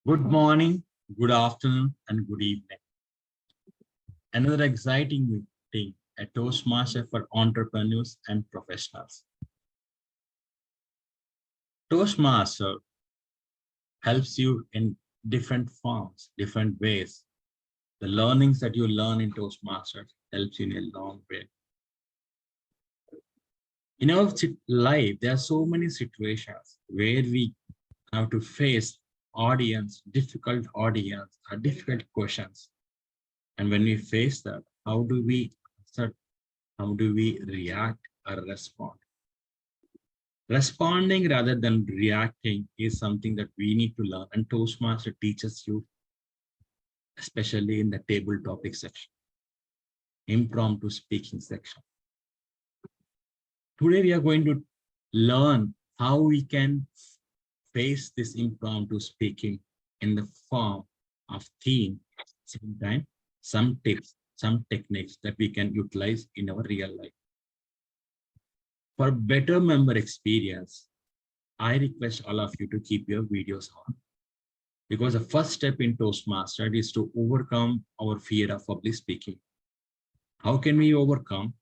Good morning, good afternoon, and good evening. Another exciting meeting at Toastmasters for entrepreneurs and professionals. Toastmaster helps you in different forms, different ways. The learnings that you learn in Toastmasters helps you in a long way. In our life, there are so many situations where we have to face difficult audience, or difficult questions. And when we face that, how do we answer? How do we react or respond? Responding rather than reacting is something that we need to learn, and Toastmaster teaches you, especially in the table topic section, impromptu speaking section. Today we are going to learn how we can face this impromptu speaking in the form of theme, same time, some tips, some techniques that we can utilize in our real life. For better member experience, I request all of you to keep your videos on, because the first step in Toastmaster is to overcome our fear of public speaking. How can we overcome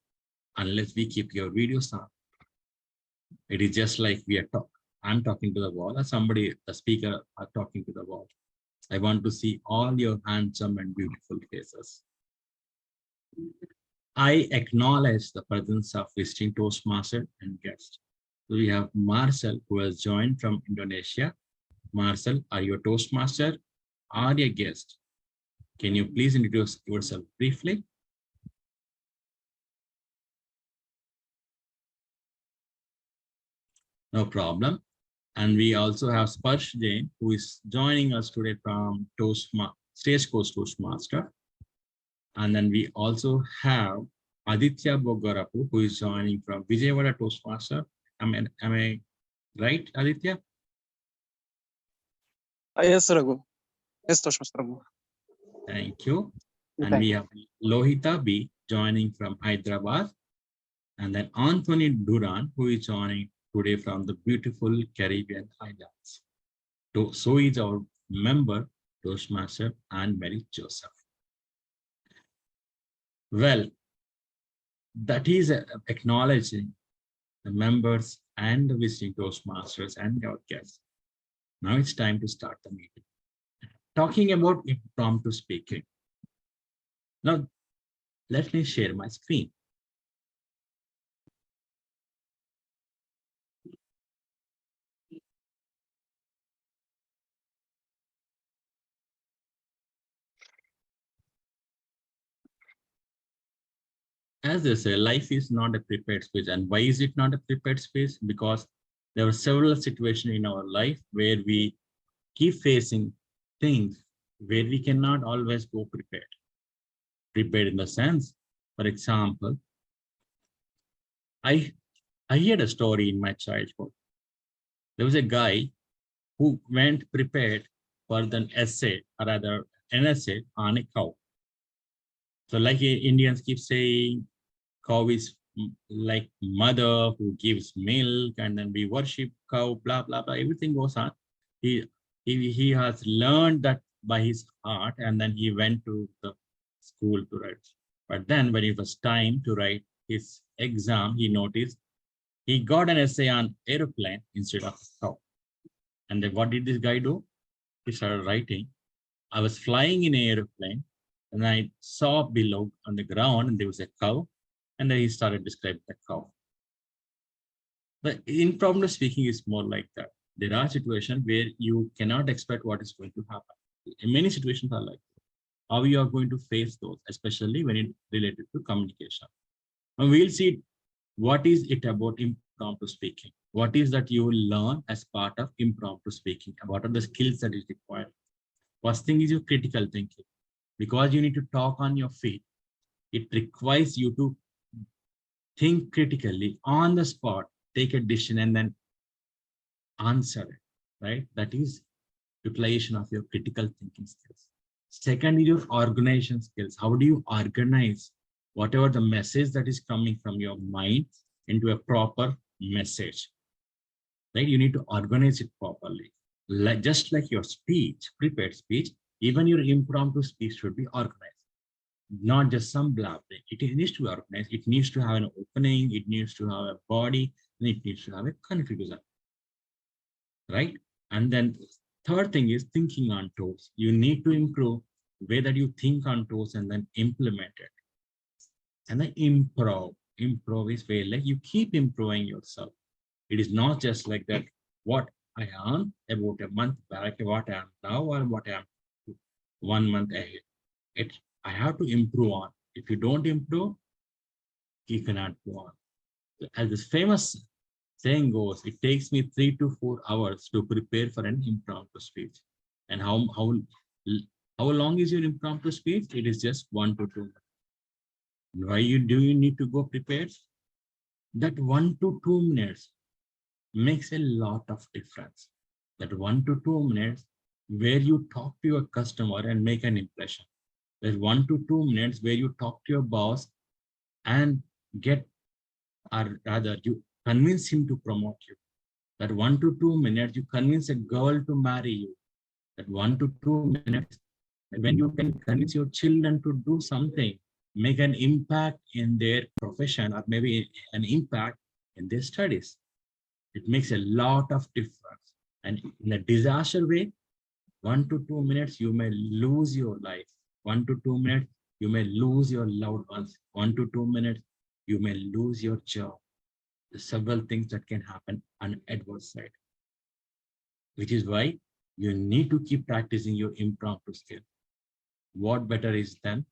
unless we keep your videos on? It is just like I'm talking to the wall, or the speaker are talking to the wall. I want to see all your handsome and beautiful faces. I acknowledge the presence of visiting Toastmaster and guests. So we have Marcel, who has joined from Indonesia. Marcel, are you a Toastmaster or a guest? Can you please introduce yourself briefly? No problem. And we also have Sparsh Jain, who is joining us today from Stagecoach Toastmaster. And then we also have Aditya Bogarapu, who is joining from Vijayawada Toastmaster. Am I right, Aditya? Yes, Raghu. Yes, Toastmaster Raghu. Thank you. And we have Lohita B joining from Hyderabad. And then Anthony Duran, who is joining today from the beautiful Caribbean Islands. So is our member, Toastmaster, and Mary Joseph. Well, that is acknowledging the members and the visiting Toastmasters and our guests. Now it's time to start the meeting. Talking about impromptu speaking. Now, let me share my screen. As they say, life is not a prepared space. And why is it not a prepared space? Because there are several situations in our life where we keep facing things where we cannot always go prepared. Prepared in the sense, for example, I heard a story in my childhood. There was a guy who went prepared for an essay, or rather an essay on a cow. So like Indians keep saying, cow is like mother who gives milk, and then we worship cow, blah, blah, blah, everything goes on. He has learned that by his heart, and then he went to the school to write. But then when it was time to write his exam, he noticed he got an essay on aeroplane instead of cow. And then what did this guy do? He started writing, I was flying in an airplane, and I saw below on the ground, and there was a cow, and then he started describing the cow. But impromptu speaking is more like that. There are situations where you cannot expect what is going to happen. Many situations are like that. How you are going to face those, especially when it's related to communication. And we'll see what is it about impromptu speaking. What is that you will learn as part of impromptu speaking? What are the skills that is required? First thing is your critical thinking. Because you need to talk on your feet, it requires you to think critically on the spot, take a decision, and then answer it, right? That is utilization of your critical thinking skills. Second is your organization skills. How do you organize whatever the message that is coming from your mind into a proper message, right? You need to organize it properly. Just like your speech, prepared speech, even your impromptu speech should be organized. Not just some blabbering. It needs to be organized. It needs to have an opening. It needs to have a body. And it needs to have a conclusion. Right? And then third thing is thinking on toes. You need to improve the way that you think on toes and then implement it. And then improv. Improv is where like you keep improving yourself. It is not just like that, what I am about a month back, what I am now, or what I am 1 month ahead. I have to improve on. If you don't improve, you cannot go on. As this famous saying goes, it takes me 3 to 4 hours to prepare for an impromptu speech. And how long is your impromptu speech? It is just 1 to 2 minutes. Why do you need to go prepared? That 1 to 2 minutes makes a lot of difference. That 1 to 2 minutes where you talk to your customer and make an impression. There's 1 to 2 minutes where you talk to your boss and get, or rather you convince him to promote you. That 1 to 2 minutes, you convince a girl to marry you. That 1 to 2 minutes, when you can convince your children to do something, make an impact in their profession or maybe an impact in their studies. It makes a lot of difference. And in a disaster way, 1 to 2 minutes, you may lose your life. 1 to 2 minutes, you may lose your loved ones. 1 to 2 minutes, you may lose your job. There's several things that can happen on adverse side, which is why you need to keep practicing your impromptu skill. What better is than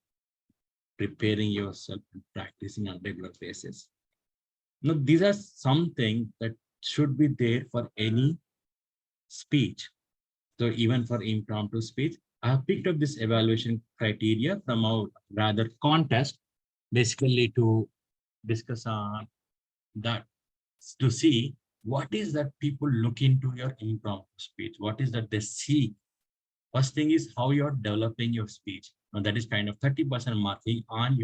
preparing yourself and practicing on a regular basis? Now, these are something that should be there for any speech. So even for impromptu speech, I have picked up this evaluation criteria from our rather contest, basically to discuss on that, to see what is that people look into your impromptu speech, what is that they see. First thing is how you're developing your speech. Now that is kind of 30% marking on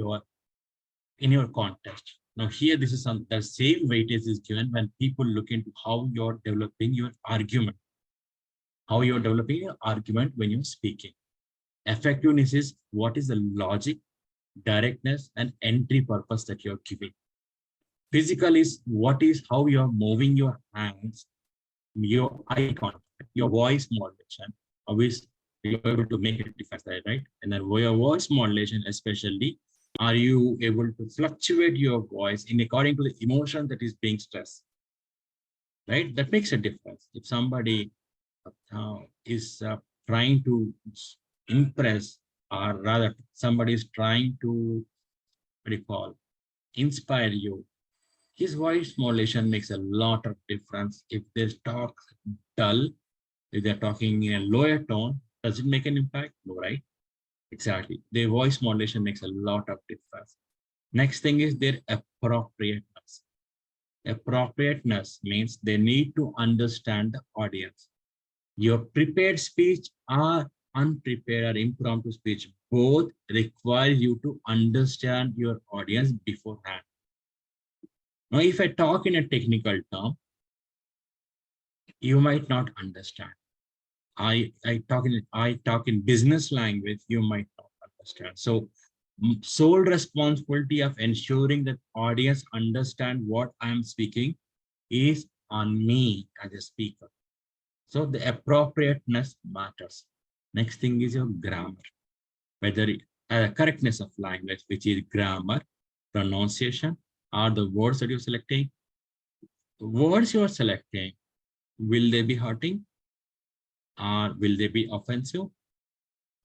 in your contest. Now here, this is the same weightage is given when people look into how you're developing your argument. How you're developing your argument when you're speaking. Effectiveness is what is the logic, directness, and entry purpose that you're giving. Physical is what is how you're moving your hands, your eye contact, your voice modulation. Always you're able to make a difference there, right? And then your voice modulation, especially, are you able to fluctuate your voice in according to the emotion that is being stressed, right? That makes a difference. If somebody is trying to impress, or rather somebody is trying to, what do you call, inspire you, his voice modulation makes a lot of difference. If they talk dull, if they're talking in a lower tone, does it make an impact? No, right? Exactly. Their voice modulation makes a lot of difference. Next thing is their appropriateness. Appropriateness means they need to understand the audience. Your prepared speech or unprepared or impromptu speech both require you to understand your audience beforehand. Now, if I talk in a technical term, you might not understand. I talk in business language, you might not understand. So sole responsibility of ensuring that audience understand what I am speaking is on me as a speaker. So the appropriateness matters. Next thing is your grammar, whether correctness of language, which is grammar, pronunciation, or the words that you're selecting. The words you're selecting, will they be hurting? Or will they be offensive?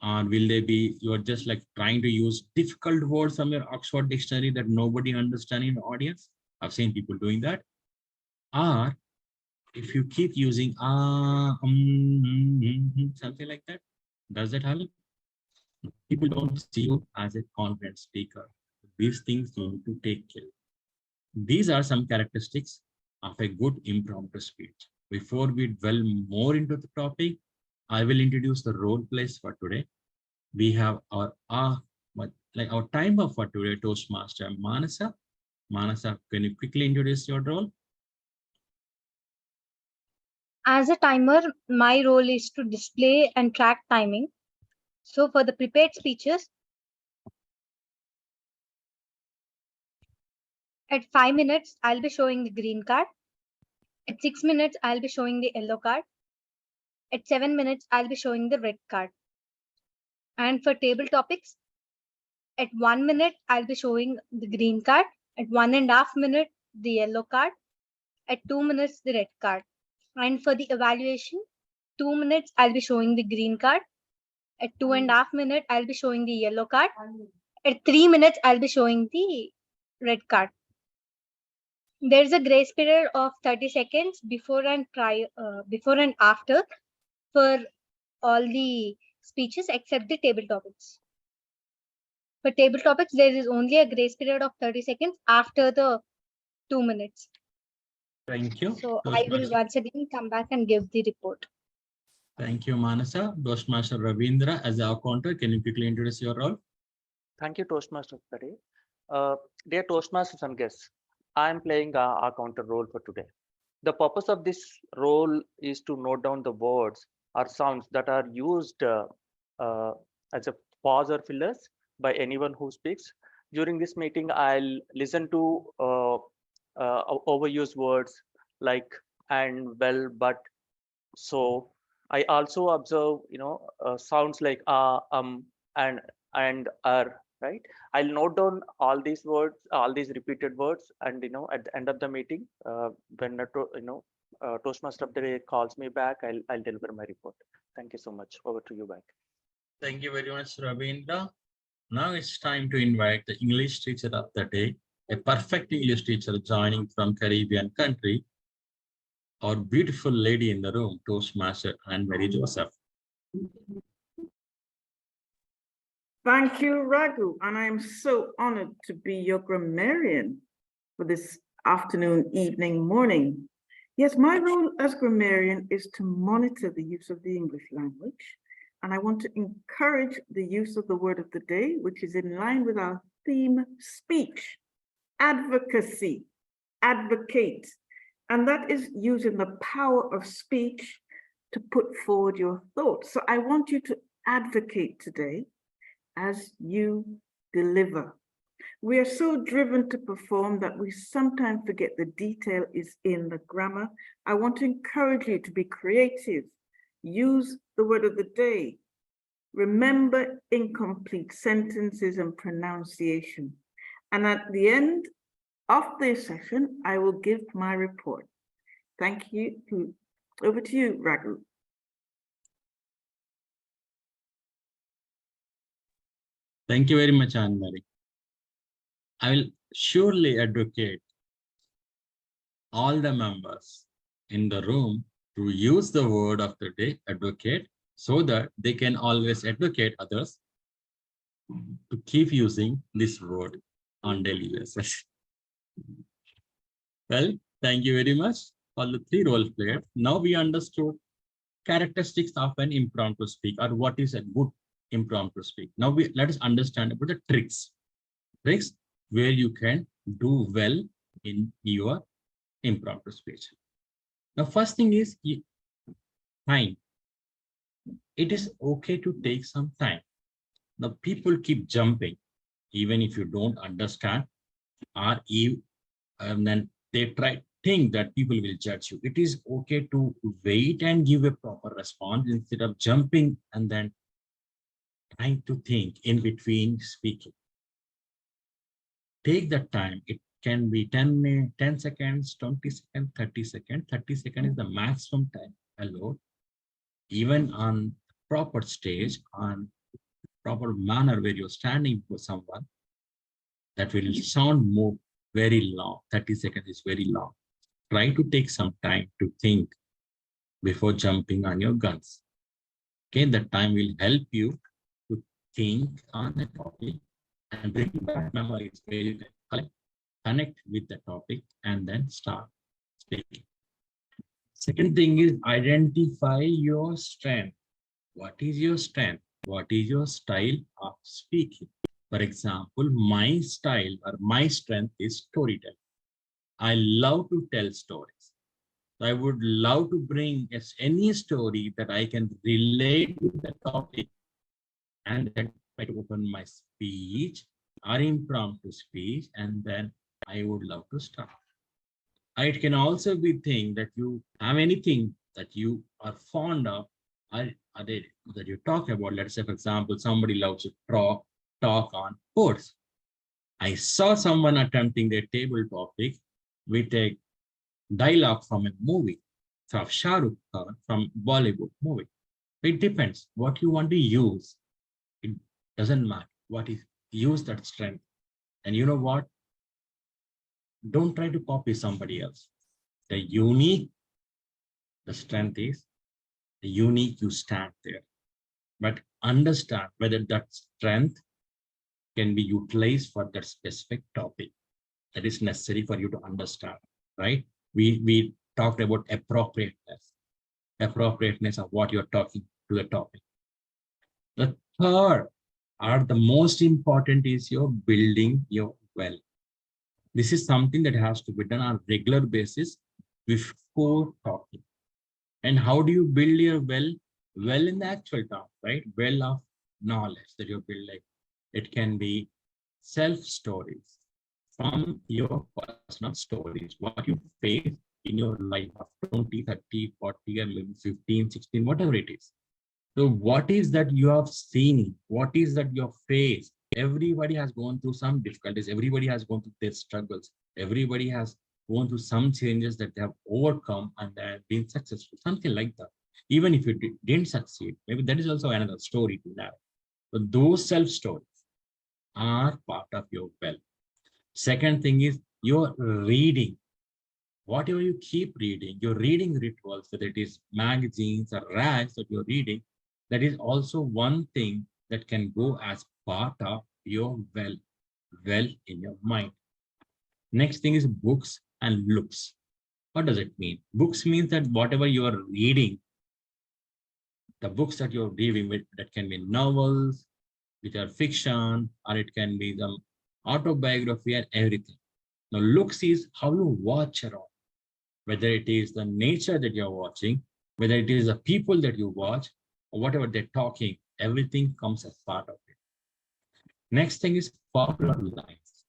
Or will they be, you're just like trying to use difficult words from your Oxford dictionary that nobody understands in the audience? I've seen people doing that. Or if you keep using something like that, does that happen? People don't see you as a confident speaker. These things you need to take care. These are some characteristics of a good impromptu speech. Before we dwell more into the topic, I will introduce the role plays for today. We have our timer for today, Toastmaster Manasa. Manasa, can you quickly introduce your role? As a timer, my role is to display and track timing. So for the prepared speeches, at 5 minutes, I'll be showing the green card. At 6 minutes, I'll be showing the yellow card. At 7 minutes, I'll be showing the red card. And for table topics, at 1 minute, I'll be showing the green card. At 1.5 minutes, the yellow card. At 2 minutes, the red card. And for the evaluation, 2 minutes, I'll be showing the green card. At 2.5 minutes, I'll be showing the yellow card. At 3 minutes, I'll be showing the red card. There's a grace period of 30 seconds before and after for all the speeches except the table topics. For table topics, there is only a grace period of 30 seconds after the 2 minutes. Thank you. So I will once again come back and give the report. Thank you, Manasa. Toastmaster Ravindra, as our counter, can you quickly introduce your role? Thank you, Toastmasters today. Dear Toastmasters and guests, I am playing our counter role for today. The purpose of this role is to note down the words or sounds that are used as a pause or fillers by anyone who speaks. During this meeting, I'll listen to overused words like and, well, but, so. I also observe, sounds like and right. I'll note down all these words, all these repeated words, and at the end of the meeting, when Toastmaster of the day calls me back, I'll deliver my report. Thank you so much. Over to you back. Thank you very much, Ravindra. Now it's time to invite the English teacher of the day, a perfect English teacher joining from Caribbean country, our beautiful lady in the room, Toastmaster Anne-Marie Joseph. Thank you, Raghu, and I am so honored to be your grammarian for this afternoon, evening, morning. Yes, my role as grammarian is to monitor the use of the English language, and I want to encourage the use of the word of the day, which is in line with our theme, speech, advocacy, advocate. And that is using the power of speech to put forward your thoughts. So I want you to advocate today as you deliver. We are so driven to perform that we sometimes forget the detail is in the grammar. I want to encourage you to be creative. Use the word of the day. Remember incomplete sentences and pronunciation. And at the end of this session, I will give my report. Thank you. Over to you, Raghu. Thank you very much, Anne-Marie. I will surely advocate all the members in the room to use the word of the day, advocate, so that they can always advocate others to keep using this word on daily basis. Well, thank you very much for the 3 role players. Now we understood characteristics of an impromptu speak, or what is a good impromptu speak. Now let us understand about the tricks where you can do well in your impromptu speech. The first thing is time. It is okay to take some time. The people keep jumping, even if you don't understand, or then they think that people will judge you. It is okay to wait and give a proper response instead of jumping and then trying to think in between speaking. Take the time. It can be 10 seconds, 20 seconds, 30 seconds. 30 seconds is the maximum time allowed. Even on proper stage, on proper manner where you're standing for someone, that will sound more very long. 30 seconds is very long. Try to take some time to think before jumping on your guns. Okay, that time will help you to think on the topic and bring back memories where you can connect with the topic and then start speaking. Second thing is identify your strength. What is your strength? What is your style of speaking? For example, my style or my strength is storytelling. I love to tell stories. I would love to bring any story that I can relate to the topic, and then try to open my speech or impromptu speech, and then I would love to start. It can also be thing that you have anything that you are fond of, or that you talk about. Let's say, for example, somebody loves to talk on sports. I saw someone attempting their table topic with a dialogue from a movie, from Shah Rukh Khan, from Bollywood movie. It depends what you want to use. It doesn't matter what is, use that strength. And you know what? Don't try to copy somebody else. The strength is the unique, you stand there. But understand whether that strength can be utilized for that specific topic that is necessary for you to understand, right? We talked about appropriateness of what you're talking to the topic. The third, or the most important, is you're building your well. This is something that has to be done on a regular basis before talking. And how do you build your well? Well, in the actual term, right? Well of knowledge that you're building. It can be self-stories from your personal stories, what you face in your life of 20, 30, 40, or maybe 15, 16, whatever it is. So what is that you have seen? What is that you have faced? Everybody has gone through some difficulties. Everybody has gone through their struggles. Everybody has gone through some changes that they have overcome and they have been successful, something like that. Even if you didn't succeed, maybe that is also another story to narrate. But those self-stories are part of your well. Second thing is your reading. Whatever you keep reading, your reading rituals, whether it is magazines or rags that you're reading, that is also one thing that can go as part of your well in your mind. Next thing is books and looks. What does it mean? Books means that whatever you are reading, the books that you're reading, that can be novels, which are fiction, or it can be some autobiography and everything. Now, looks is how you watch around, whether it is the nature that you're watching, whether it is the people that you watch, or whatever they're talking, everything comes as part of it. Next thing is popular lines.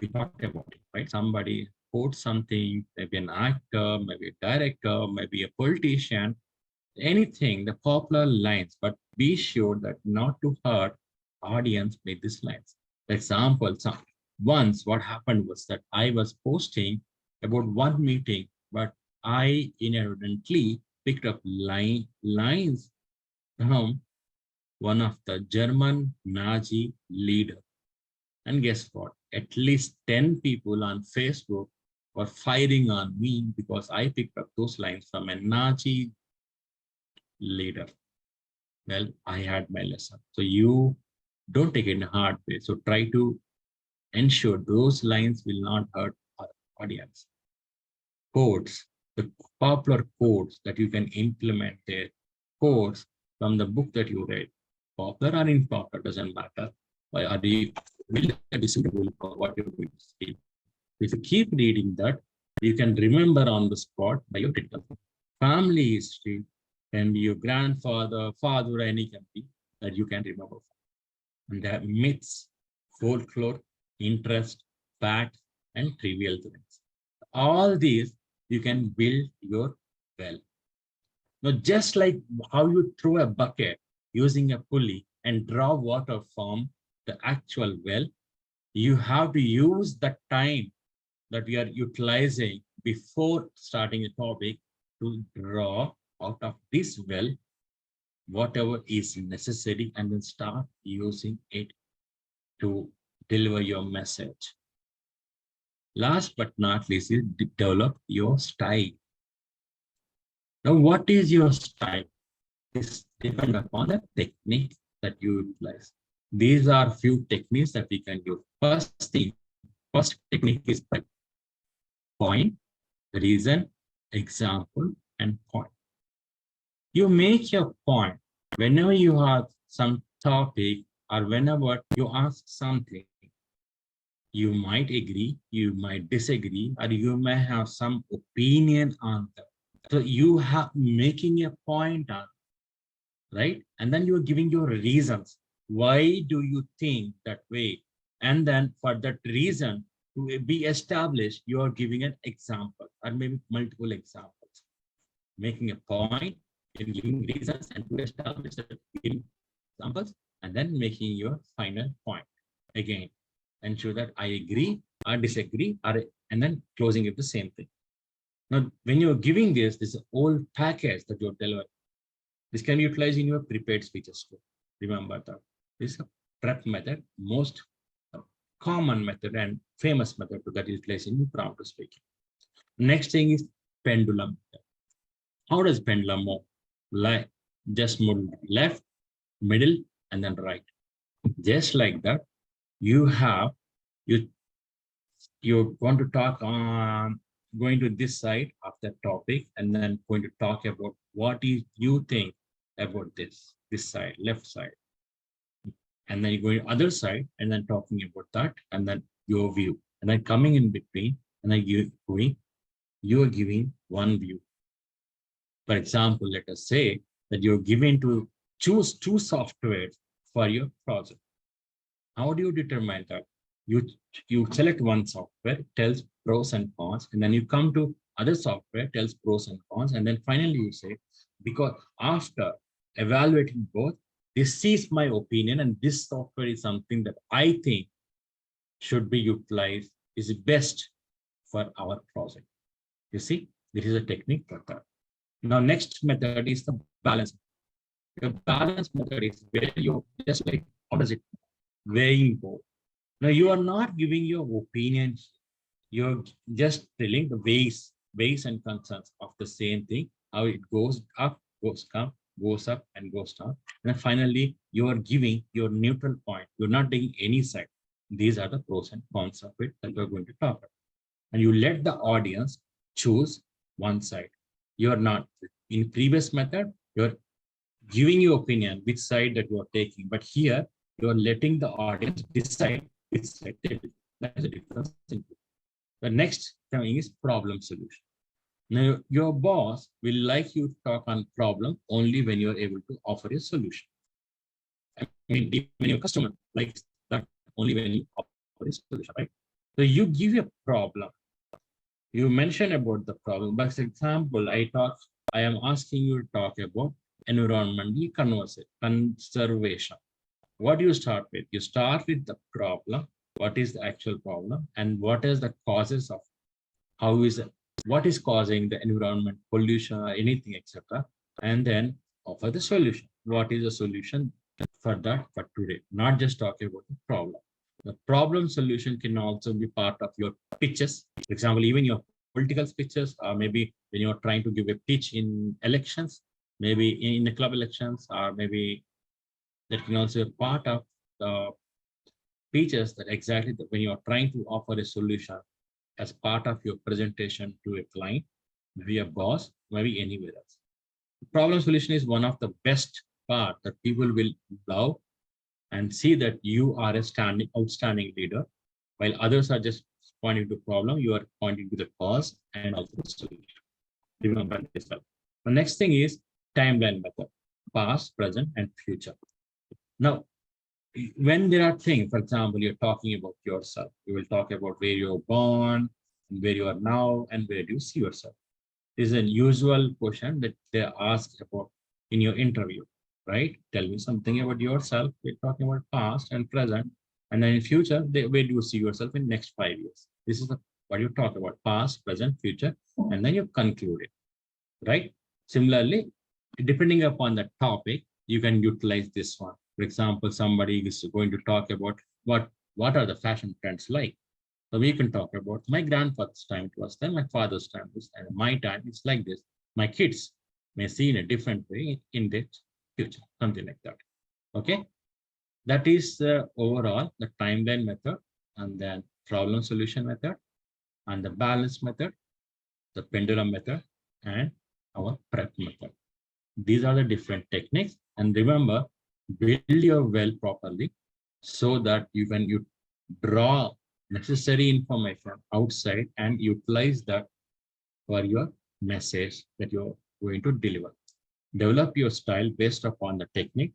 We talked about it, right? Somebody quotes something, maybe an actor, maybe a director, maybe a politician, anything, the popular lines, but be sure that not to hurt audience with these lines. For example, once what happened was that I was posting about one meeting, but I inadvertently picked up lines from one of the German Nazi leader. And guess what? At least 10 people on Facebook were firing on me because I picked up those lines from a Nazi leader. Well, I had my lesson. So you don't take it in a hard way. So try to ensure those lines will not hurt our audience. Quotes, the popular quotes that you can implement there, quotes from the book that you read, popular or unpopular, doesn't matter. Are you really suitable for what you're going to see? If you keep reading that, you can remember on the spot by your critical family history, and your grandfather, father, any company that you can remember. And there are myths, folklore, interest, facts, and trivial things. All these you can build your well. Now, just like how you throw a bucket using a pulley and draw water from the actual well, you have to use the time that we are utilizing before starting a topic to draw out of this well whatever is necessary, and then start using it to deliver your message. Last but not least is develop your style. Now, what is your style? This depends upon the technique that you utilize. These are few techniques that we can use. First technique is point, reason, example, and point. You make your point whenever you have some topic or whenever you ask something. You might agree, you might disagree, or you may have some opinion on that. So you have making a point on, right? And then you're giving your reasons. Why do you think that way? And then for that reason to be established, you are giving an example or maybe multiple examples, making a point, and giving reasons, and to establish that, giving examples, and then making your final point. Again, ensure that I agree or disagree, or and then closing it the same thing. Now, when you're giving this whole package that you're delivering, this can be utilized in your prepared speeches too. Remember that this is a prep method, most common method and famous method that is utilized in impromptu speaking. Next thing is pendulum. How does pendulum move? Like just move left, middle, and then right. Just like that, you want to talk on going to this side of the topic, and then going to talk about what is you think about this side, left side, and then you're going to other side, and then talking about that, and then your view, and then coming in between, and then you're giving one view. For example, let us say that you're given to choose 2 softwares for your project. How do you determine that? You select one software, tells pros and cons, and then you come to other software, tells pros and cons, and then finally you say, because after evaluating both, this is my opinion, and this software is something that I think should be utilized, is best for our project. You see, this is a technique for that. Now, next method is the balance. The balance method is where you just like, how does it weighing both? Now, you are not giving your opinion. You're just telling the ways and concerns of the same thing, how it goes up, goes up, and goes down. And then finally, you are giving your neutral point. You're not taking any side. These are the pros and cons of it that we're going to talk about. And you let the audience choose one side. You're not, in previous method, you're giving your opinion, which side that you're taking. But here, you're letting the audience decide which side they do. That is the difference. The next thing is problem solution. Now, your boss will like you to talk on problem only when you're able to offer a solution. I mean, when your customer likes that only when you offer a solution, right? So you give a problem. You mention about the problem. But for example, I am asking you to talk about environmental conservation. What do you start with? You start with the problem. What is the actual problem? And what is the causes of what is causing the environment, pollution, or anything, etc. And then offer the solution. What is the solution for that for today? Not just talking about the problem. The problem solution can also be part of your pitches. For example, even your political speeches, or maybe when you're trying to give a pitch in elections, maybe in the club elections, or maybe that can also be part of the pitches, that exactly when you're trying to offer a solution as part of your presentation to a client, maybe a boss, maybe anywhere else. Problem solution is one of the best part that people will love and see that you are a outstanding leader, while others are just pointing to problem, you are pointing to the cause and also the solution. Remember this. The next thing is timeline method, past, present, and future. Now, when there are things, for example, you're talking about yourself, you will talk about where you're born, and where you are now, and where do you see yourself. This is a usual question that they ask about in your interview, right? Tell me something about yourself. We're talking about past and present, and then in future, where do you see yourself in next 5 years? This is what you talk about, past, present, future, and then you conclude it, right? Similarly, depending upon the topic, you can utilize this one. For example, somebody is going to talk about what are the fashion trends like. So we can talk about my grandfather's time it was then, my father's time was, and my time is like this. My kids may see in a different way in the future, something like that. Okay, that is overall the timeline method, and then problem solution method, and the balance method, the pendulum method, and our prep method. These are the different techniques. And remember, build your well properly so that you draw necessary information outside and utilize that for your message that you're going to deliver. Develop your style based upon the technique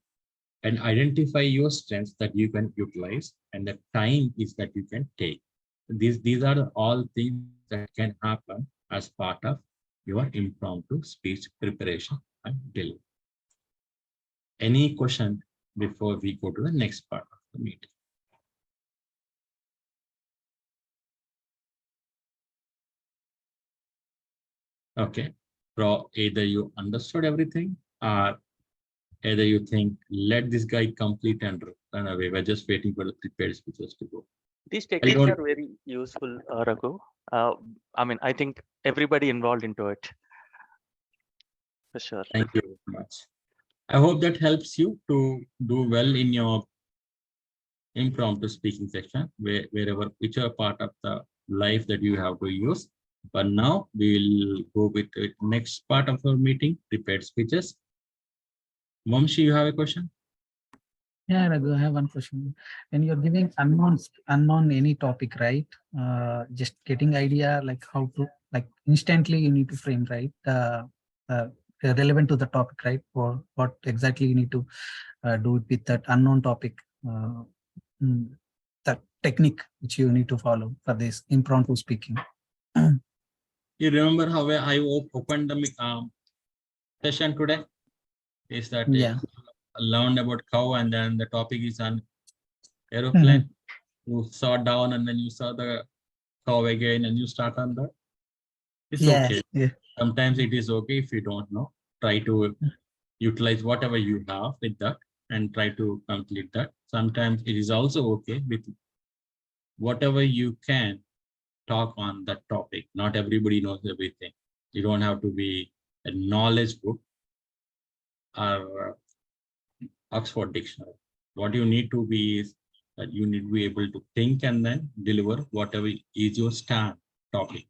and identify your strengths that you can utilize and the time is that you can take. These are all things that can happen as part of your impromptu speech preparation and delivery. Any question before we go to the next part of the meeting? Okay, so either you understood everything or either you think, let this guy complete and run away. We're just waiting for the prepared speeches to go. These I techniques don't- are very useful, Raghu. I mean, I think everybody involved into it. For sure. Thank you very much. I hope that helps you to do well in your impromptu speaking section, wherever, whichever part of the life that you have to use. But now we'll go with the next part of our meeting, prepared speeches. Vamshi, you have a question? Yeah, Raghu, I have one question. When you're giving unknown any topic, right? Just getting idea like how to, like instantly you need to frame, right? Relevant to the topic, right? Or what exactly you need to do with that unknown topic. That technique which you need to follow for this impromptu speaking. You remember how I opened the session today? Is that Yeah. I learned about cow and then the topic is on aeroplane. You saw down and then you saw the cow again and you start on that. It's Yeah. okay. Yeah. Sometimes it is okay if you don't know. Try to utilize whatever you have with that and try to complete that. Sometimes it is also okay with whatever you can talk on that topic. Not everybody knows everything. You don't have to be a knowledge book or Oxford Dictionary. What you need to be is that you need to be able to think and then deliver whatever is your stand topic.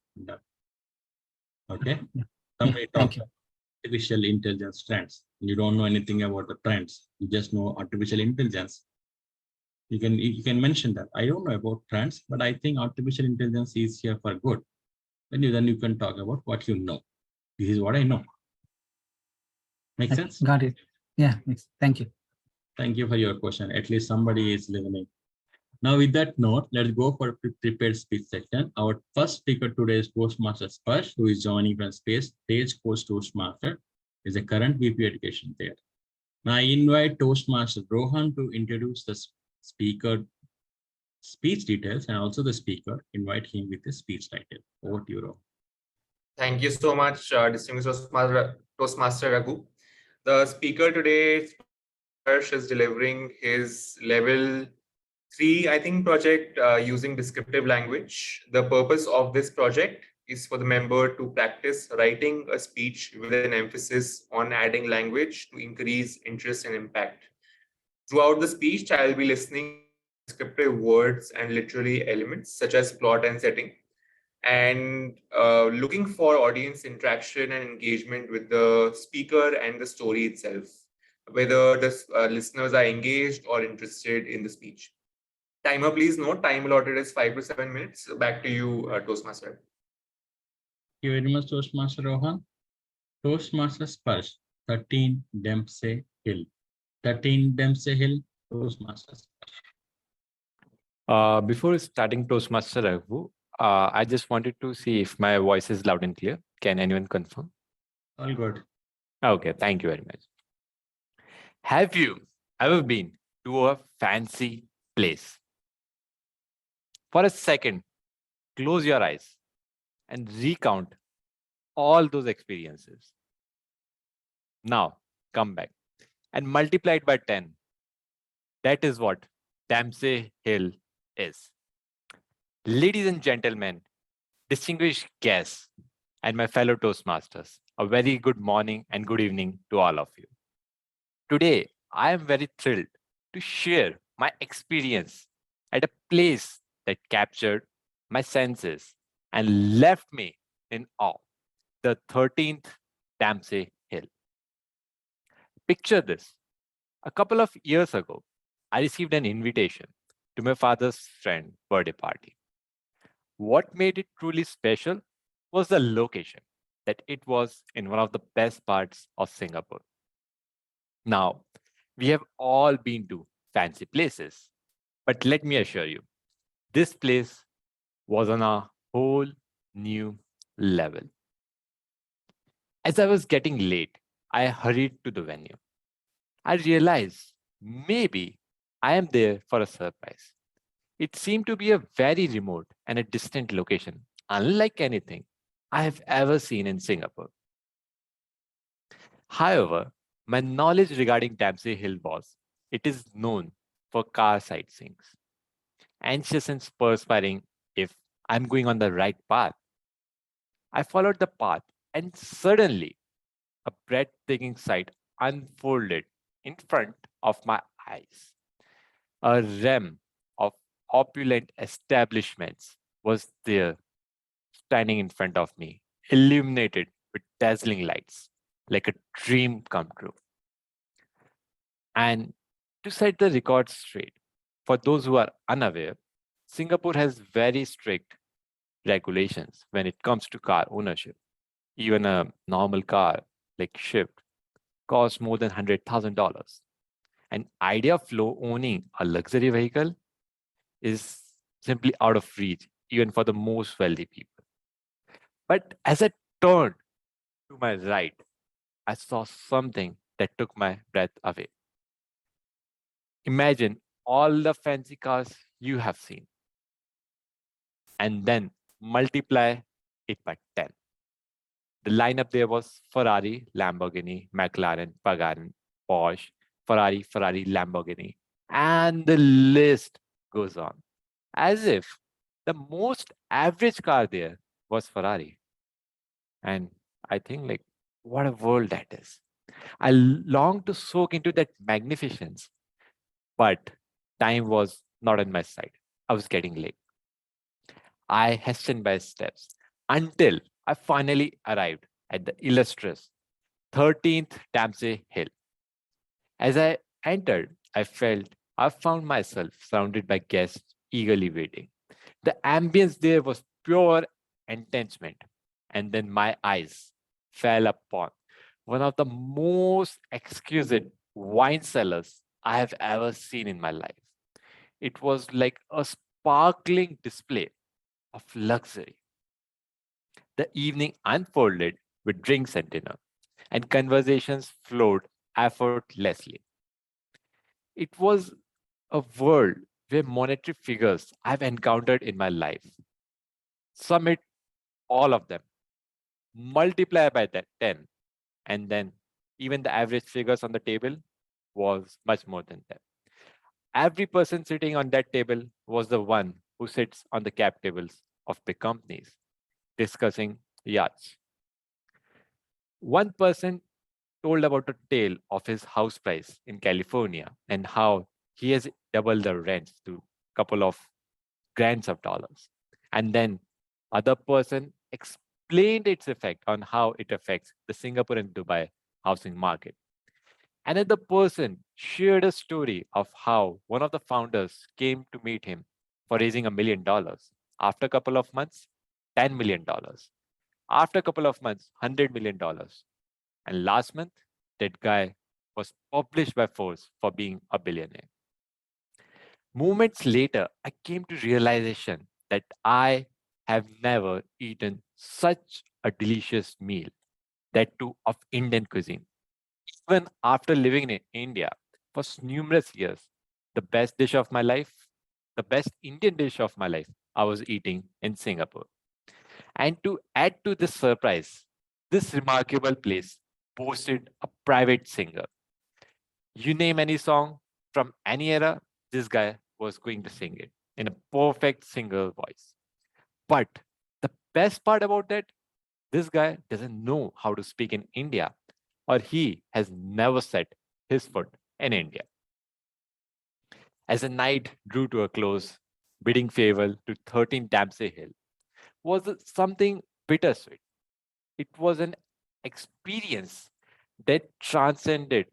Okay. Somebody Thank talks you. about artificial intelligence trends. You don't know anything about the trends. You just know artificial intelligence. You can mention that. I don't know about trends, but I think artificial intelligence is here for good. Then you can talk about what you know. This is what I know. Make sense? Got it. Yeah. Thank you. Thank you for your question. At least somebody is listening. Now, with that note, let's go for prepared speech section. Our first speaker today is Toastmaster Sparsh, who is joining from Stage Coach Toastmaster, is a current VP Education there. Now, I invite Toastmaster Rohan to introduce the speaker speech details and also the speaker. Invite him with the speech title. Over to you, Rohan. Thank you so much, distinguished Toastmaster Raghu. The speaker today, Sparsh, is delivering his level 3, I think, project using descriptive language. The purpose of this project is for the member to practice writing a speech with an emphasis on adding language to increase interest and impact. Throughout the speech, I'll be listening to descriptive words and literary elements such as plot and setting, and looking for audience interaction and engagement with the speaker and the story itself, whether the listeners are engaged or interested in the speech. Timer, please note, time allotted is 5 to 7 minutes. Back to you, Toastmaster. Thank you very much, Toastmaster Rohan. Toastmaster Sparsh, 13 Dempsey Hill. 13 Dempsey Hill, Toastmaster Sparsh. Before starting Toastmaster Raghu, I just wanted to see if my voice is loud and clear. Can anyone confirm? All good. Okay, thank you very much. Have you ever been to a fancy place? For a second, close your eyes and recount all those experiences. Now, come back and multiply it by 10. That is what Dempsey Hill is. Ladies and gentlemen, distinguished guests, and my fellow Toastmasters, a very good morning and good evening to all of you. Today, I am very thrilled to share my experience at a place that captured my senses and left me in awe, the 13th Dempsey Hill. Picture this. A couple of years ago, I received an invitation to my father's friend's birthday party. What made it truly special was the location, that it was in one of the best parts of Singapore. Now, we have all been to fancy places, but let me assure you, this place was on a whole new level. As I was getting late, I hurried to the venue. I realized maybe I am there for a surprise. It seemed to be a very remote and a distant location, unlike anything I have ever seen in Singapore. However, my knowledge regarding Dempsey Hill was it is known for car sightseeings. Anxious and perspiring if I'm going on the right path. I followed the path, and suddenly a breathtaking sight unfolded in front of my eyes. A realm of opulent establishments was there, standing in front of me, illuminated with dazzling lights, like a dream come true. And to set the record straight, for those who are unaware, Singapore has very strict regulations when it comes to car ownership. Even a normal car like Shift costs more than $100,000. An idea flow owning a luxury vehicle is simply out of reach, even for the most wealthy people. But as I turned to my right, I saw something that took my breath away. Imagine all the fancy cars you have seen, and then multiply it by 10. The lineup there was Ferrari, Lamborghini, McLaren, Pagani, Porsche, Ferrari, Lamborghini, and the list goes on. As if the most average car there was Ferrari. And I think, like, what a world that is. I long to soak into that magnificence, but time was not on my side. I was getting late. I hastened by steps until I finally arrived at the illustrious 13th Dempsey Hill. As I entered, I found myself surrounded by guests eagerly waiting. The ambience there was pure entrancement, and then my eyes fell upon one of the most exquisite wine cellars I have ever seen in my life. It was like a sparkling display of luxury. The evening unfolded with drinks and dinner, and conversations flowed effortlessly. It was a world where monetary figures I've encountered in my life, sum it all of them, multiply by that 10, and then even the average figures on the table was much more than that. Every person sitting on that table was the one who sits on the cap tables of big companies discussing yachts. One person told about a tale of his house price in California and how he has doubled the rents to a couple of grands of dollars. And then other person explained its effect on how it affects the Singapore and Dubai housing market. Another person shared a story of how one of the founders came to meet him for raising $1 million. After a couple of months, $10 million. After a couple of months, $100 million. And last month, that guy was published by Forbes for being a billionaire. Moments later, I came to realization that I have never eaten such a delicious meal, that too of Indian cuisine. Even after living in India for numerous years, the best dish of my life, the best Indian dish of my life, I was eating in Singapore. And to add to this surprise, this remarkable place boasted a private singer. You name any song from any era, this guy was going to sing it in a perfect singer voice. But the best part about that, this guy doesn't know how to speak in India, or he has never set his foot in India. As the night drew to a close, bidding farewell to 13 Dempsey Hill was something bittersweet. It was an experience that transcended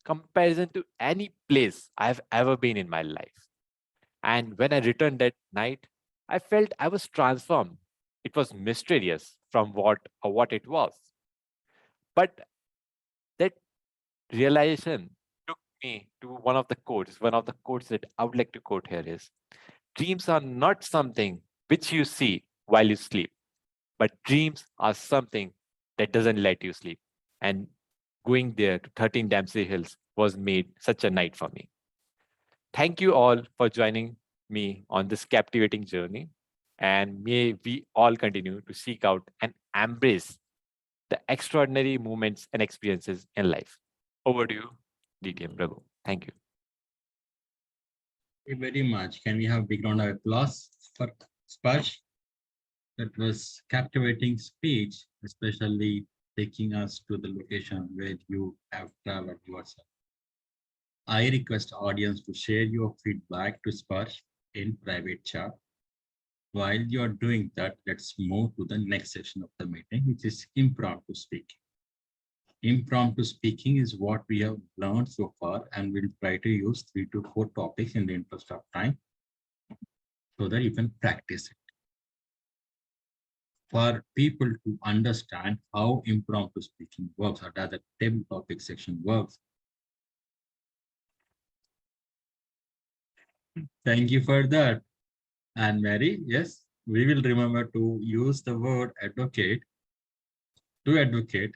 comparison to any place I've ever been in my life. And when I returned that night, I felt I was transformed. It was mysterious from what it was. But that realization took me to one of the quotes. One of the quotes that I would like to quote here is, dreams are not something which you see while you sleep, but dreams are something that doesn't let you sleep. And going there to 13 Dempsey Hills was made such a night for me. Thank you all for joining me on this captivating journey. And may we all continue to seek out and embrace the extraordinary moments and experiences in life. Over to you, DTM Raghu. Thank you. Thank you very much. Can we have a big round of applause for Sparsh? That was captivating speech, especially taking us to the location where you have traveled yourself. I request audience to share your feedback to Sparsh in private chat. While you're doing that, let's move to the next section of the meeting, which is impromptu speaking. Impromptu speaking is what we have learned so far, and we'll try to use 3 to 4 topics in the interest of time so that you can practice it. For people to understand how impromptu speaking works, or that the table topic section works. Thank you for that. And Mary, yes, we will remember to use the word advocate to advocate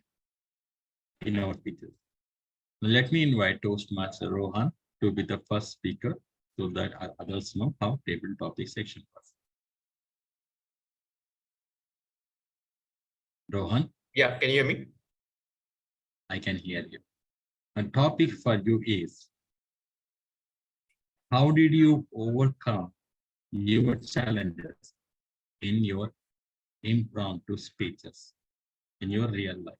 in our speeches. Let me invite Toastmaster Rohan to be the first speaker so that others know how table topic section works. Rohan? Yeah, can you hear me? I can hear you. The topic for you is, how did you overcome your challenges in your impromptu speeches in your real life?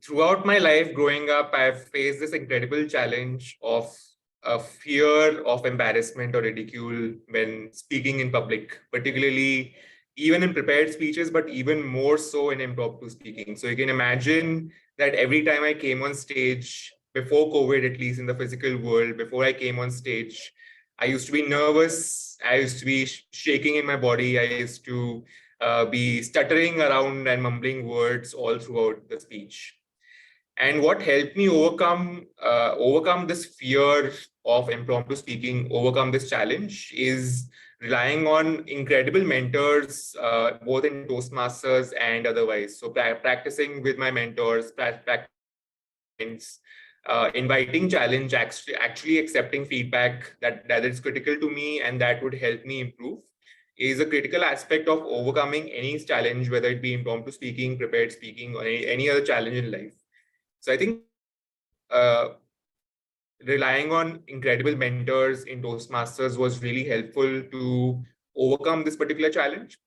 Throughout my life growing up, I've faced this incredible challenge of a fear of embarrassment or ridicule when speaking in public, particularly even in prepared speeches, but even more so in impromptu speaking. So you can imagine that every time I came on stage, before COVID, at least in the physical world, before I came on stage, I used to be nervous. I used to be shaking in my body. I used to be stuttering around and mumbling words all throughout the speech. And what helped me overcome this fear of impromptu speaking, overcome this challenge, is relying on incredible mentors, both in Toastmasters and otherwise. So practicing with my mentors, inviting challenge, actually accepting feedback that is critical to me and that would help me improve, is a critical aspect of overcoming any challenge, whether it be impromptu speaking, prepared speaking, or any other challenge in life. So I think relying on incredible mentors in Toastmasters was really helpful to overcome this particular challenge,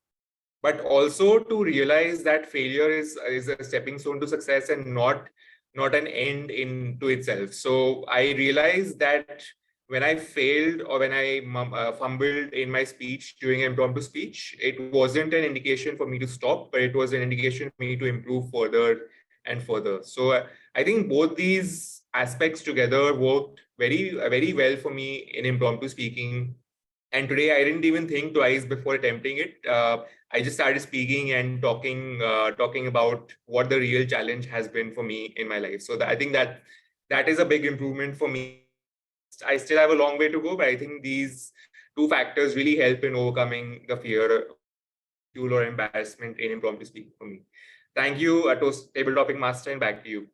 but also to realize that failure is a stepping stone to success and not an end into itself. So I realized that when I failed or when I fumbled in my speech during an impromptu speech, it wasn't an indication for me to stop, but it was an indication for me to improve further and further. So I think both these aspects together worked very well for me in impromptu speaking. And today I didn't even think twice before attempting it. I just started speaking and talking about what the real challenge has been for me in my life. So I think that is a big improvement for me. I still have a long way to go, but I think these two factors really help in overcoming the fear or embarrassment in impromptu speaking for me. Thank you, Table Topic Master, and back to you.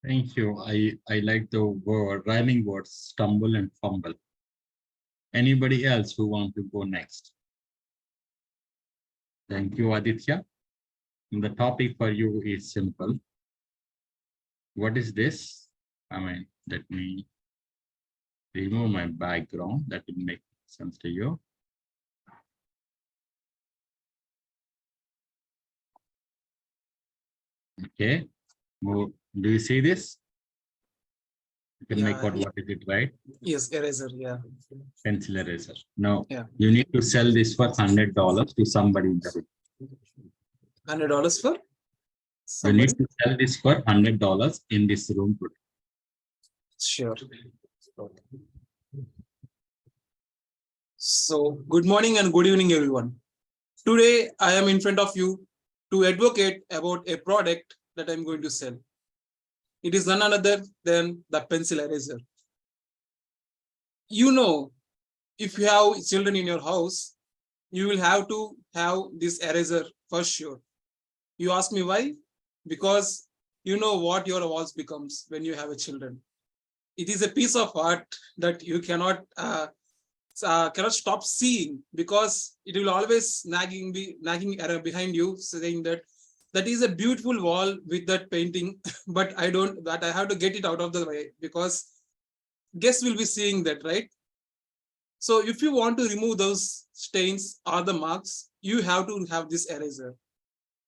Thank you. I like the rhyming words, stumble and fumble. Anybody else who want to go next? Thank you, Aditya. And the topic for you is simple. What is this? Let me remove my background. That will make sense to you. Okay. Do you see this? You can make out what is it, right? Yes, eraser, yeah. Pencil eraser. No, Yeah. you need to sell this for $100 to somebody in the room. $100 for? You Somebody? need to sell this for $100 in this room today. Sure. So, good morning and good evening, everyone. Today, I am in front of you to advocate about a product that I'm going to sell. It is none other than the pencil eraser. You know, if you have children in your house, you will have to have this eraser for sure. You ask me why? Because you know what your walls becomes when you have a children. It is a piece of art that you cannot stop seeing, because it will always nagging behind you, saying that that is a beautiful wall with that painting, but I have to get it out of the way because guests will be seeing that, right? So if you want to remove those stains or the marks, you have to have this eraser.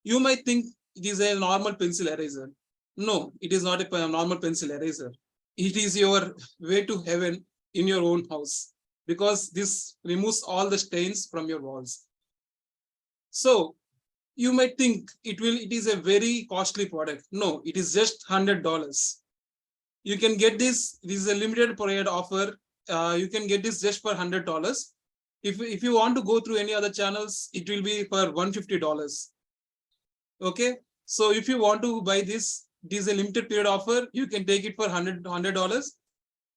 You might think it is a normal pencil eraser. No, it is not a normal pencil eraser. It is your way to heaven in your own house, because this removes all the stains from your walls. So you might think it is a very costly product. No, it is just $100. You can get this. This is a limited period offer. You can get this just for $100. If you want to go through any other channels, it will be for $150. Okay, so if you want to buy this, it is a limited period offer. You can take it for $100.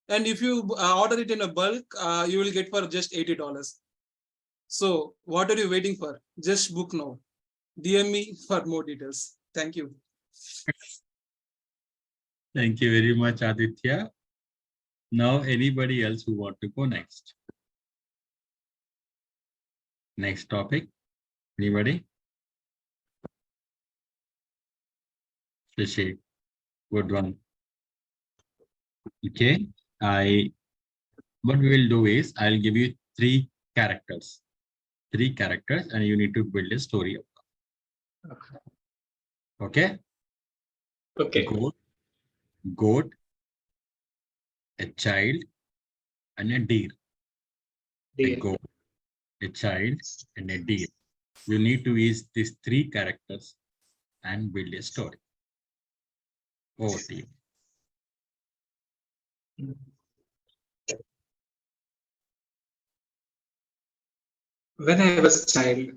And if you order it in a bulk, you will get for just $80. So what are you waiting for? Just book now. DM me for more details. Thank you. Thank you very much, Aditya. Now, anybody else who want to go next? Next topic. Anybody? Shashi, good one. Okay, what we will do is I'll give you three characters, and you need to build a story of them. Okay. Okay. Goat, a child, and a deer. A goat, a child, and a deer. You need to use these three characters and build a story. Over to you. When I was a child,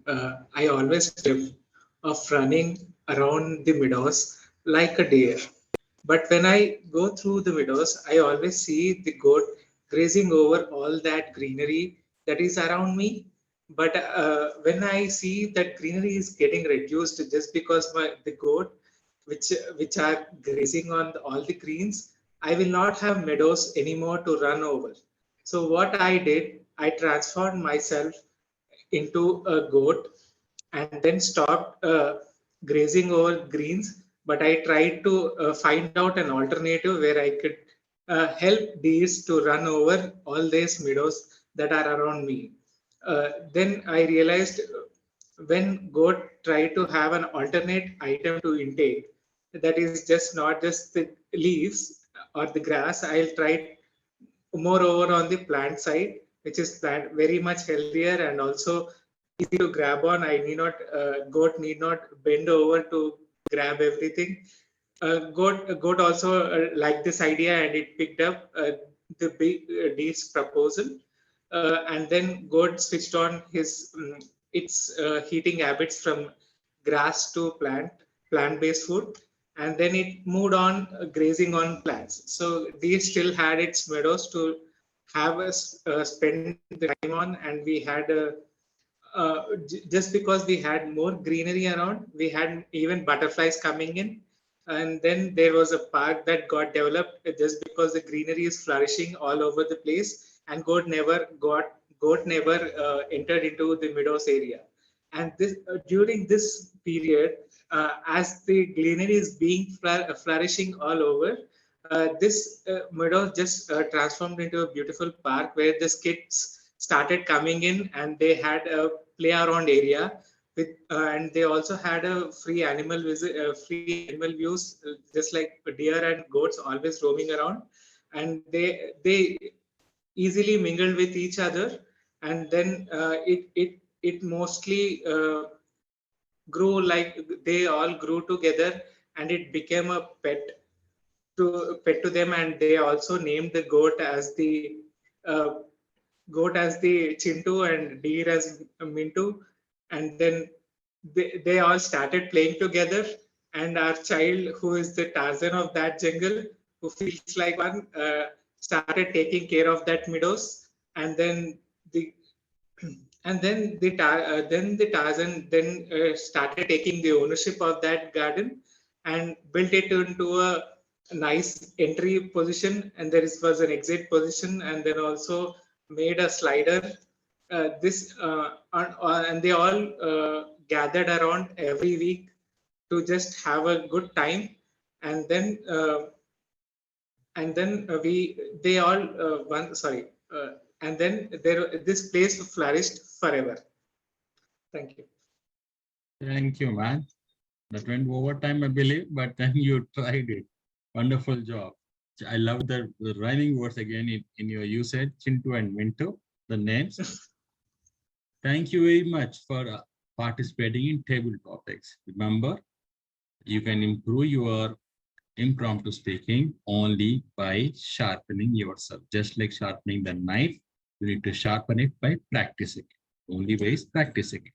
I always dreamt of running around the meadows like a deer. But when I go through the meadows, I always see the goat grazing over all that greenery that is around me. But when I see that greenery is getting reduced just because the goat, which are grazing on all the greens, I will not have meadows anymore to run over. So what I did, I transformed myself into a goat and then stopped grazing over greens. But I tried to find out an alternative where I could help these to run over all these meadows that are around me. Then I realized when goat try to have an alternate item to intake, that is just not just the leaves or the grass, I'll try moreover on the plant side, which is very much healthier and also easy to grab on. I need not goat need not bend over to grab everything. Goat also liked this idea and it picked up the big D's proposal, and then goat switched on its heating habits from grass to plant-based food, and then it moved on grazing on plants. So these still had its meadows to have us spend the time on, and we had just because we had more greenery around, we had even butterflies coming in. And then there was a park that got developed just because the greenery is flourishing all over the place, and goat never entered into the meadows area. And this during this period, as the greenery is being flourishing all over, this meadow just transformed into a beautiful park where the kids started coming in, and they had a play around area with, and they also had a free animal views, just like deer and goats always roaming around, and they easily mingled with each other, and then it mostly grew, like they all grew together, and it became a pet to them, and they also named the goat as the goat as the Chintu and deer as Mintu. And then they all started playing together. And our child, who is the Tarzan of that jungle, who feels like one, started taking care of that meadows. And then the then the Tarzan then started taking the ownership of that garden and built it into a nice entry position, and was an exit position, and then also made a slider. And they all gathered around every week to just have a good time, and then we they all one sorry and then this place flourished forever. Thank you. Thank you, man. That went overtime, I believe, but then you tried it. Wonderful job. I love the rhyming words again in your usage, Chintu and Mintu, the names. Thank you very much for participating in table topics. Remember, you can improve your impromptu speaking only by sharpening yourself. Just like sharpening the knife, you need to sharpen it by practicing. Only way is practicing it.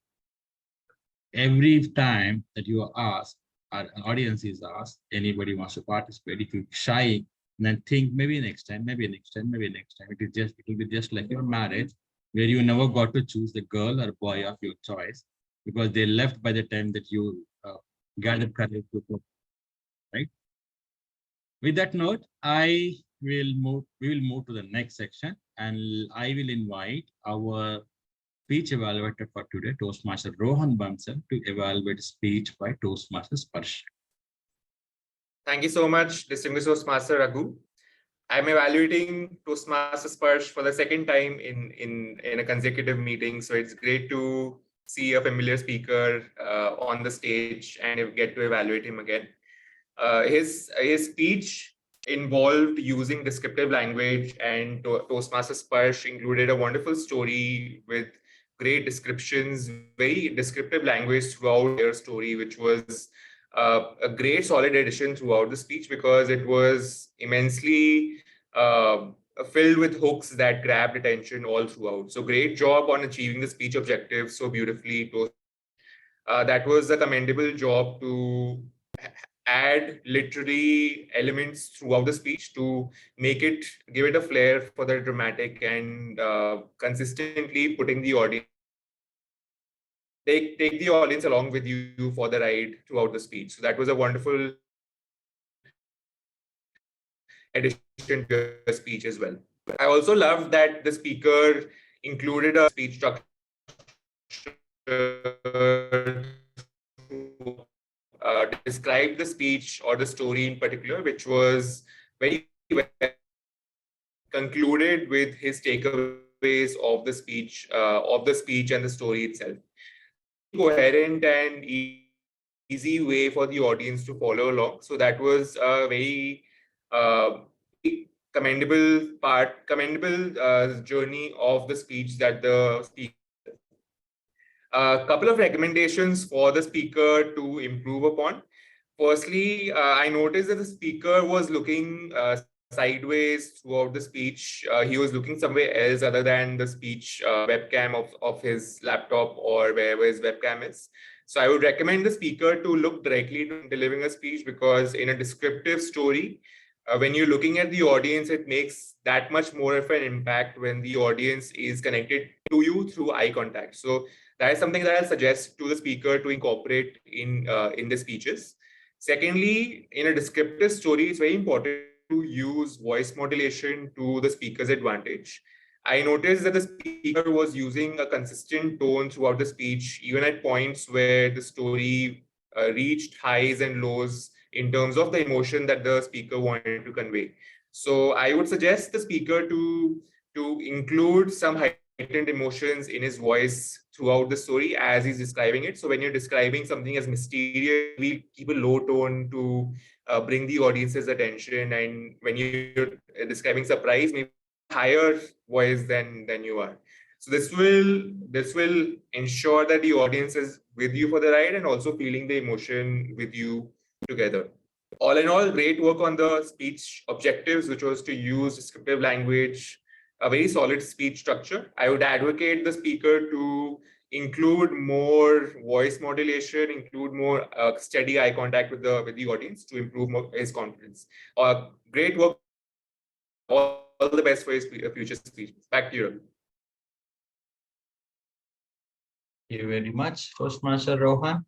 Every time that you are asked, our audience is asked, anybody wants to participate, if you're shy, then think maybe next time, maybe next time, maybe next time. It will be just like your marriage, where you never got to choose the girl or boy of your choice because they left by the time that you gathered courage to go, right? With that note, we will move to the next section, and I will invite our speech evaluator for today, Toastmaster Rohan Bansal, to evaluate speech by Toastmaster Sparsh. Thank you so much, distinguished Toastmaster Raghu. I'm evaluating Toastmaster Sparsh for the second time in a consecutive meeting. So it's great to see a familiar speaker on the stage and get to evaluate him again. His speech involved using descriptive language, and Toastmaster Sparsh included a wonderful story with great descriptions, very descriptive language throughout their story, which was a great solid addition throughout the speech because it was immensely filled with hooks that grabbed attention all throughout. So great job on achieving the speech objective so beautifully. That was a commendable job to add literary elements throughout the speech to give it a flair for the dramatic, and consistently putting the audience, take the audience along with you for the ride throughout the speech. So that was a wonderful addition to your speech as well. I also loved that the speaker included a speech structure describe the speech or the story in particular, which was very well concluded with his takeaways of the speech and the story itself. Coherent and easy way for the audience to follow along. So that was a very commendable journey of the speech that the speaker. A couple of recommendations for the speaker to improve upon. Firstly, I noticed that the speaker was looking sideways throughout the speech. He was looking somewhere else other than the speech webcam of his laptop or wherever his webcam is. So I would recommend the speaker to look directly to delivering a speech, because in a descriptive story, when you're looking at the audience, it makes that much more of an impact when the audience is connected to you through eye contact. So that is something that I'll suggest to the speaker to incorporate in the speeches. Secondly, in a descriptive story, it's very important to use voice modulation to the speaker's advantage. I noticed that the speaker was using a consistent tone throughout the speech, even at points where the story reached highs and lows in terms of the emotion that the speaker wanted to convey. So I would suggest the speaker to include some heightened emotions in his voice throughout the story as he's describing it. So when you're describing something as mysterious, we keep a low tone to bring the audience's attention. And when you're describing surprise, maybe higher voice than you are. So this will ensure that the audience is with you for the ride and also feeling the emotion with you together. All in all, great work on the speech objectives, which was to use descriptive language, a very solid speech structure. I would advocate the speaker to include more voice modulation, include more steady eye contact with the audience to improve his confidence. Great work. All the best for his future speech. Back to you. Thank you very much, Toastmaster Rohan.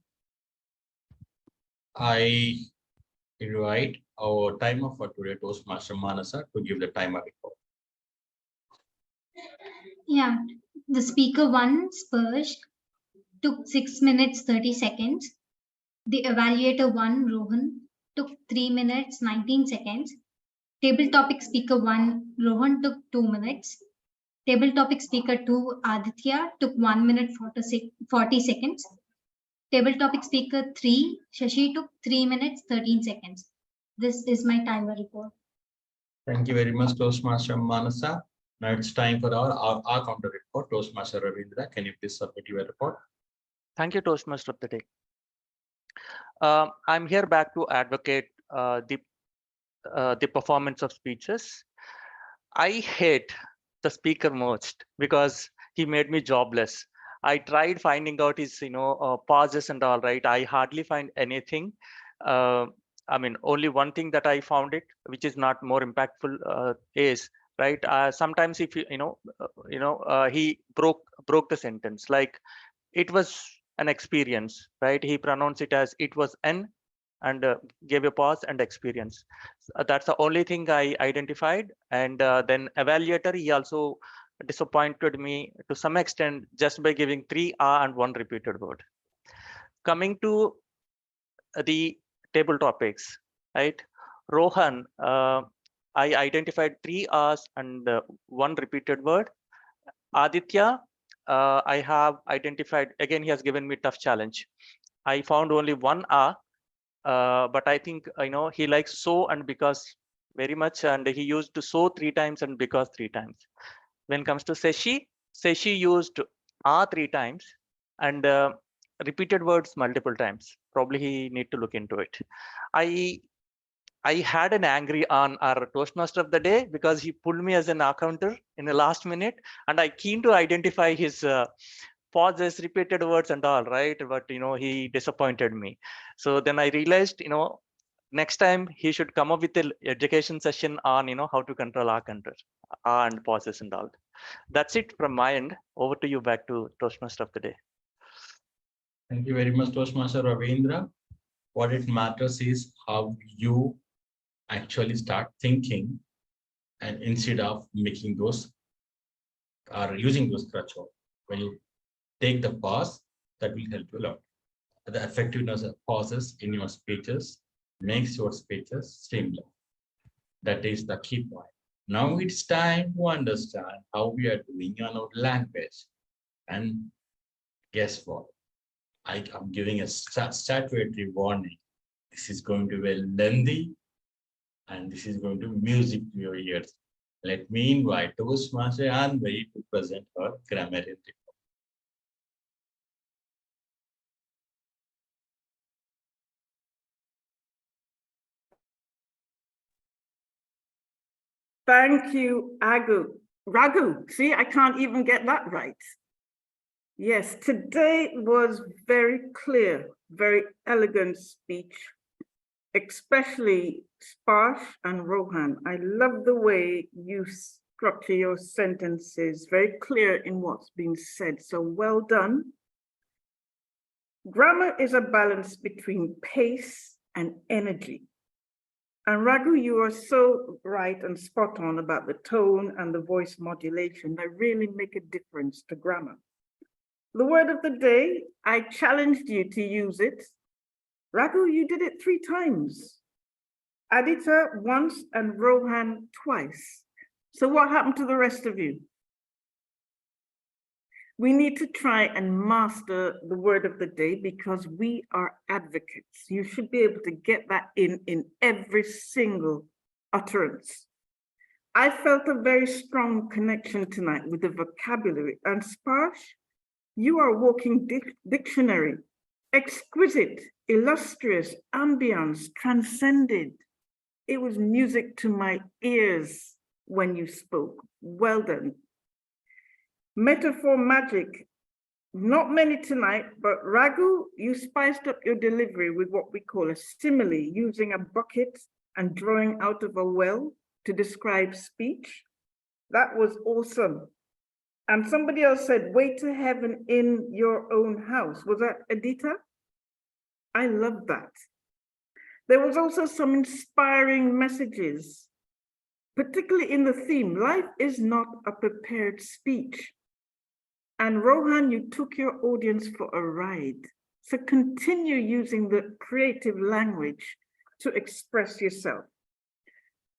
I invite our timer for today, Toastmaster Manasa, to give the timer report. Yeah, the speaker one, Spursh, took 6 minutes 30 seconds. The evaluator one, Rohan, took 3 minutes 19 seconds. Table topic speaker one, Rohan, took 2 minutes. Table topic speaker two, Aditya, took 1 minute 40 seconds. Table topic speaker three, Shashi, took 3 minutes 13 seconds. This is my timer report. Thank you very much, Toastmaster Manasa. Now it's time for our counter report. Toastmaster Ravindra, can you please submit your report? Thank you, Toastmaster of the day. I'm here back to advocate the performance of speeches. I hate the speaker most because he made me jobless. I tried finding out his, pauses and all, right? I hardly find anything. I mean, only one thing that I found it, which is not more impactful, is right. Sometimes if he broke the sentence, like it was an experience, right? He pronounced it as it was an, and gave a pause and experience. That's the only thing I identified. And then evaluator, he also disappointed me to some extent just by giving 3 and 1 repeated word. Coming to the table topics, right? Rohan, I identified 3 R's and 1 repeated word. Aditya, I have identified, again, he has given me tough challenge. I found only 1 R, but I think, he likes so and because very much, and he used to so 3 times and because 3 times. When it comes to Seshi used R 3 times and repeated words multiple times. Probably he need to look into it. I had an angry on our Toastmaster of the day because he pulled me as an accounter in the last minute, and I keen to identify his pauses, repeated words and all, right? But he disappointed me. So then I realized, next time he should come up with an education session on how to control accounter and pauses and all. That's it from my end. Over to you, back to Toastmaster of the day. Thank you very much, Toastmaster Ravindra. What it matters is how you actually start thinking, and instead of making those or using those thresholds, when you take the pause, that will help you a lot. The effectiveness of pauses in your speeches makes your speeches streamlined. That is the key point. Now it's time to understand how we are doing on our language. And guess what? I am giving a statutory warning. This is going to be lengthy, and this is going to be music to your ears. Let me invite Toastmaster Anvai to present her grammarian report. Thank you, Raghu. See, I can't even get that right. Yes, today was very clear, very elegant speech, especially Sparsh and Rohan. I love the way you structure your sentences, very clear in what's being said. So well done. Grammar is a balance between pace and energy. And Raghu, you are so right and spot on about the tone and the voice modulation that really make a difference to grammar. The word of the day, I challenged you to use it. Raghu, you did it 3 times. Aditya once and Rohan twice. So what happened to the rest of you? We need to try and master the word of the day because we are advocates. You should be able to get that in every single utterance. I felt a very strong connection tonight with the vocabulary, and Sparsh, you are a walking dictionary. Exquisite, illustrious, ambience, transcended. It was music to my ears. when you spoke. Well done. Metaphor magic. Not many tonight, but Raghu, you spiced up your delivery with what we call a simile, using a bucket and drawing out of a well to describe speech. That was awesome. And somebody else said, way to heaven in your own house. Was that Adita? I love that. There was also some inspiring messages, particularly in the theme, life is not a prepared speech. And Rohan, you took your audience for a ride. So continue using the creative language to express yourself.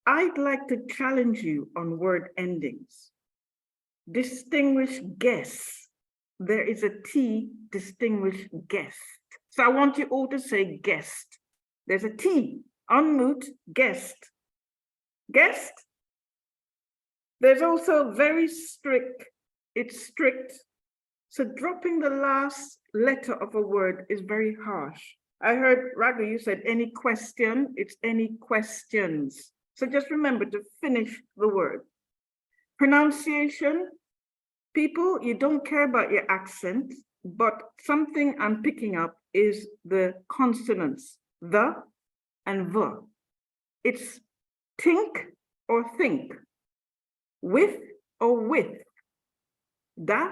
I'd like to challenge you on word endings. Distinguished guests. There is a T, distinguished guest. So I want you all to say guest. There's a T, unmute, guest. Guest. There's also very strict. It's strict. So dropping the last letter of a word is very harsh. I heard, Raghu, you said any question, it's any questions. So just remember to finish the word. Pronunciation, people, you don't care about your accent, but something I'm picking up is the consonants, the and the. It's think or think, with or with. Da,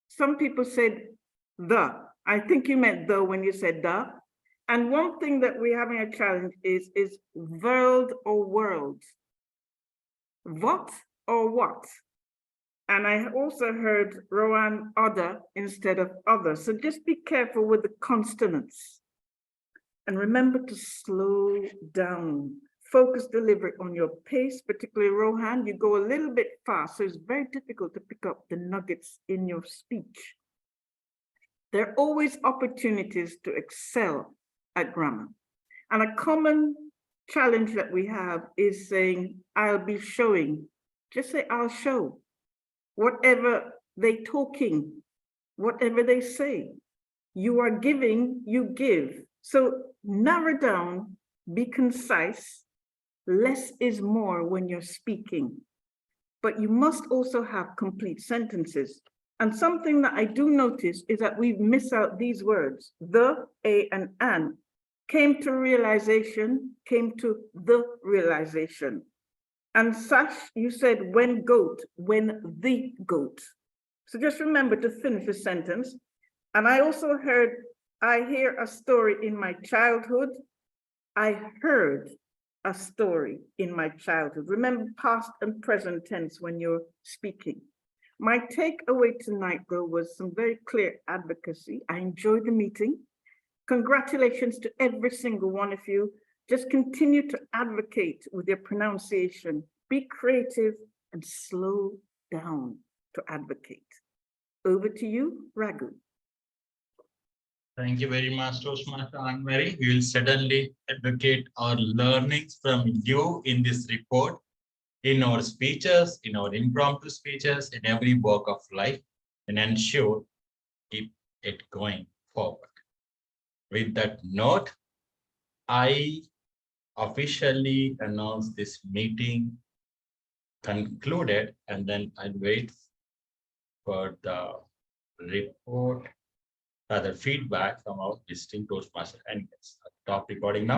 some people said the. I think you meant the when you said the. And one thing that we're having a challenge is world or world. What or what? And I also heard Rowan other instead of other. So just be careful with the consonants. And remember to slow down. Focus delivery on your pace, particularly Rohan. You go a little bit fast, so it's very difficult to pick up the nuggets in your speech. There are always opportunities to excel at grammar. And a common challenge that we have is saying, I'll be showing. Just say, I'll show. Whatever they talking, whatever they say, you are giving, you give. So narrow down, be concise. Less is more when you're speaking, but you must also have complete sentences. And something that I do notice is that we miss out these words, the, a, and an, came to realization, came to the realization. And Sash, you said when goat, when the goat. So just remember to finish the sentence. And I also heard, I hear a story in my childhood. I heard a story in my childhood. Remember past and present tense when you're speaking. My takeaway tonight, though, was some very clear advocacy. I enjoyed the meeting. Congratulations to every single one of you. Just continue to advocate with your pronunciation. Be creative and slow down to advocate. Over to you, Raghu. Thank you very much, Toastmaster Anwari. We will certainly advocate our learnings from you in this report, in our speeches, in our impromptu speeches, in every walk of life, and ensure keep it going forward. With that note, I officially announce this meeting concluded, and then I'll wait for the report, the feedback from our visiting Toastmaster and stop recording now.